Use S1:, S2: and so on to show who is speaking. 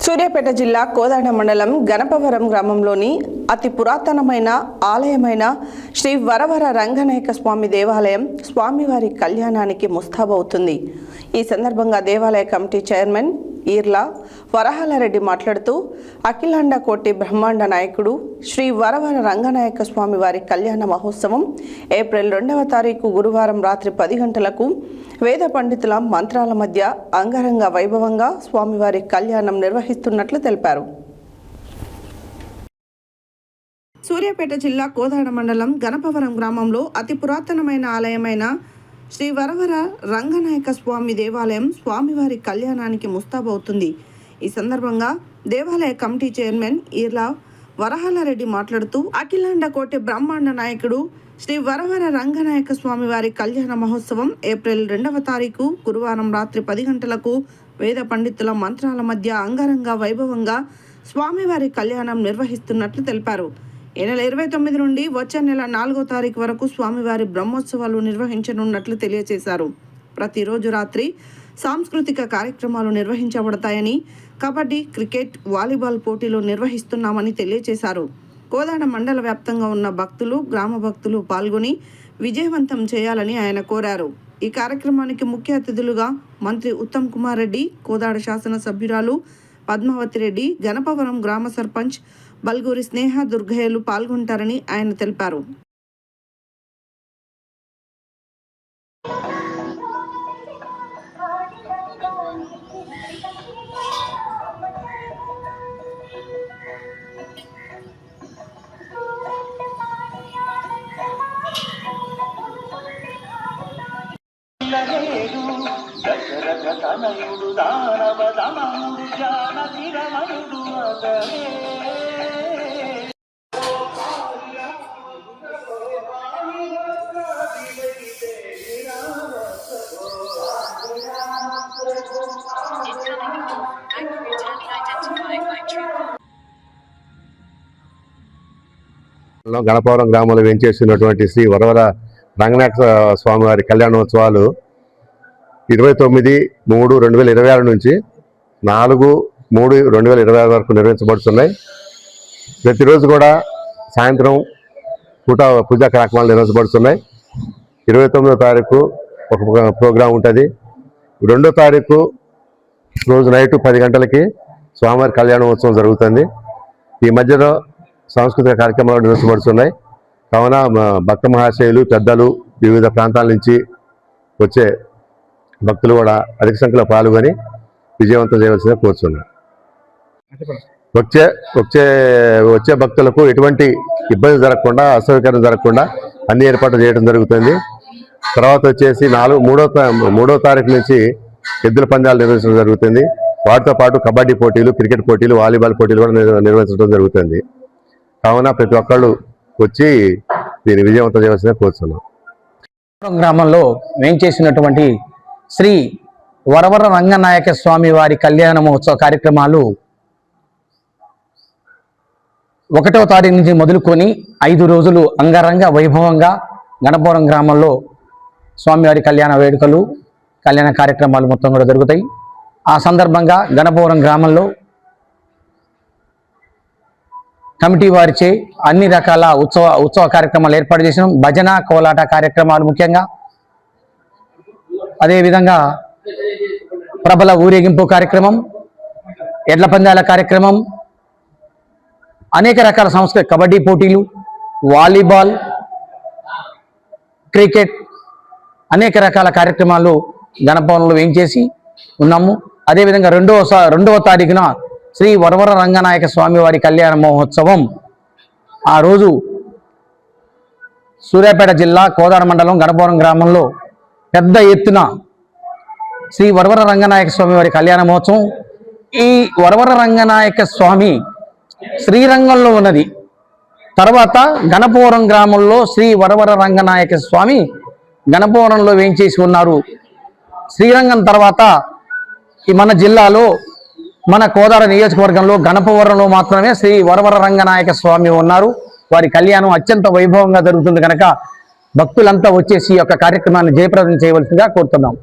S1: సూర్యాపేట జిల్లా కోదాడ మండలం గణపవరం గ్రామంలోని అతి పురాతనమైన ఆలయమైన శ్రీ వరవర రంగనాయక స్వామి దేవాలయం స్వామివారి కళ్యాణానికి ముస్తాబవుతుంది. ఈ సందర్భంగా దేవాలయ కమిటీ చైర్మన్ ఈర్ల వరహాలరెడ్డి మాట్లాడుతూ అఖిలాండ కోటి బ్రహ్మాండ నాయకుడు శ్రీ వరవర రంగనాయక స్వామి వారి కళ్యాణ మహోత్సవం ఏప్రిల్ 2వ తారీఖు గురువారం రాత్రి 10 గంటలకు వేద పండితుల మంత్రాల మధ్య అంగరంగ వైభవంగా స్వామివారి కళ్యాణం నిర్వహిస్తున్నట్లు తెలిపారు. సూర్యాపేట జిల్లా కోదాడ మండలం గణపవరం గ్రామంలో అతి పురాతనమైన ఆలయమైన శ్రీ వరవర రంగనాయక స్వామి దేవాలయం స్వామివారి కళ్యాణానికి ముస్తాబవుతుంది. ఈ సందర్భంగా దేవాలయ కమిటీ చైర్మన్ ఈర్ల వరహాలరెడ్డి మాట్లాడుతూ అఖిలాండ కోటి బ్రహ్మాండ నాయకుడు శ్రీ వరవర రంగనాయక స్వామి వారి కళ్యాణ మహోత్సవం ఏప్రిల్ 2వ తారీఖు గురువారం రాత్రి 10 గంటలకు వేద పండితుల మంత్రాల మధ్య అంగరంగ వైభవంగా స్వామివారి కళ్యాణం నిర్వహిస్తున్నట్లు తెలిపారు. ఈ నెల 29 నుండి వచ్చే నెల 4వ తారీఖు వరకు స్వామివారి బ్రహ్మోత్సవాలు నిర్వహించనున్నట్లు తెలియజేశారు. ప్రతిరోజు రాత్రి సాంస్కృతిక కార్యక్రమాలు నిర్వహించబడతాయని, కబడ్డీ, క్రికెట్, వాలీబాల్ పోటీలు నిర్వహిస్తున్నామని తెలియజేశారు. కోదాడ మండల వ్యాప్తంగా ఉన్న భక్తులు, గ్రామ భక్తులు పాల్గొని విజయవంతం చేయాలని ఆయన కోరారు. ఈ కార్యక్రమానికి ముఖ్య అతిథులుగా మంత్రి ఉత్తమ్ కుమార్ రెడ్డి, కోదాడ శాసన సభ్యురాలు పద్మావతి రెడ్డి, గణపవరం గ్రామ సర్పంచ్ బల్గూరి స్నేహ దుర్గయ్యలు పాల్గొంటారని ఆయన తెలిపారు.
S2: దశరథతనయుడు దానవదమనుడు జానకిరమణుడు అతడే
S3: గణపవరం గ్రామంలో వేంచేసినటువంటి శ్రీ వరవర రంగనాయక స్వామి వారి కళ్యాణోత్సవాలు 29/3/2026 నుంచి 4/3/2026 వరకు నిర్వహించబడుతున్నాయి. ప్రతిరోజు కూడా సాయంత్రం పూట పూజా కార్యక్రమాలు నిర్వహించబడుతున్నాయి. 29వ తారీఖు ఒక ప్రోగ్రాం ఉంటుంది. 2వ తారీఖు రోజు నైట్ 10 గంటలకి స్వామివారి కళ్యాణోత్సవం జరుగుతుంది. ఈ మధ్యలో సాంస్కృతిక కార్యక్రమాలు నిర్వహించబడుతున్నాయి. కావున భక్త మహాశయులు, పెద్దలు, వివిధ ప్రాంతాల నుంచి వచ్చే భక్తులు కూడా అధిక సంఖ్యలో పాల్గొని విజయవంతం చేయవలసిందిగా కోరుతున్నాను. వచ్చే భక్తులకు ఎటువంటి ఇబ్బంది జరగకుండా, అసౌకర్యం జరగకుండా అన్ని ఏర్పాట్లు చేయడం జరుగుతుంది. తర్వాత వచ్చేసి 3వ తారీఖు నుంచి ఎద్దుల పందాలు నిర్వహించడం జరుగుతుంది. వాటితో పాటు కబడ్డీ పోటీలు, క్రికెట్ పోటీలు, వాలీబాల్ పోటీలు కూడా నిర్వహించడం జరుగుతుంది. కావున ప్రతి ఒక్కళ్ళు వచ్చి దీన్ని విజయవంతం చేయవలసిందిగా కోరుతున్నాం.
S4: గ్రామంలో వేంచేసినటువంటి శ్రీ వరవర రంగనాయక స్వామి వారి కళ్యాణ మహోత్సవ కార్యక్రమాలు 1వ తారీఖు నుంచి మొదలుకొని 5 రోజులు అంగరంగ వైభవంగా గణపవరం గ్రామంలో స్వామివారి కళ్యాణ వేడుకలు, కళ్యాణ కార్యక్రమాలు మొత్తం కూడా జరుగుతాయి. ఆ సందర్భంగా గణపవరం గ్రామంలో కమిటీ వారిచే అన్ని రకాల ఉత్సవ కార్యక్రమాలు ఏర్పాటు చేసినాం. భజన, కోలాట కార్యక్రమాలు ముఖ్యంగా, అదేవిధంగా ప్రబల ఊరేగింపు కార్యక్రమం, ఎడ్ల పందాల కార్యక్రమం, అనేక రకాల సంస్కృతి, కబడ్డీ పోటీలు, వాలీబాల్, క్రికెట్, అనేక రకాల కార్యక్రమాలు గణపవరంలో వేయించేసి ఉన్నాము. అదేవిధంగా 2వ తారీఖున శ్రీ వరవర రంగనాయక స్వామి వారి కళ్యాణ మహోత్సవం ఆ రోజు సూర్యాపేట జిల్లా కోదాడ మండలం గణపవరం గ్రామంలో పెద్ద ఎత్తున శ్రీ వరవర రంగనాయక స్వామి వారి కళ్యాణ మహోత్సవం. ఈ వరవర రంగనాయక స్వామి శ్రీరంగంలో ఉన్నది. తర్వాత గణపవరం గ్రామంలో శ్రీ వరవర రంగనాయక స్వామి గణపవరంలో వేయించేసి ఉన్నారు. శ్రీరంగం తర్వాత ఈ మన జిల్లాలో, మన కోదాడ నియోజకవర్గంలో గణపవరంలో మాత్రమే శ్రీ వరవర రంగనాయక స్వామి ఉన్నారు. వారి కళ్యాణం అత్యంత వైభవంగా జరుగుతుంది కనుక భక్తులంతా వచ్చేసి ఈ యొక్క కార్యక్రమాన్ని జయప్రదం చేయవలసిందిగా కోరుతున్నాం.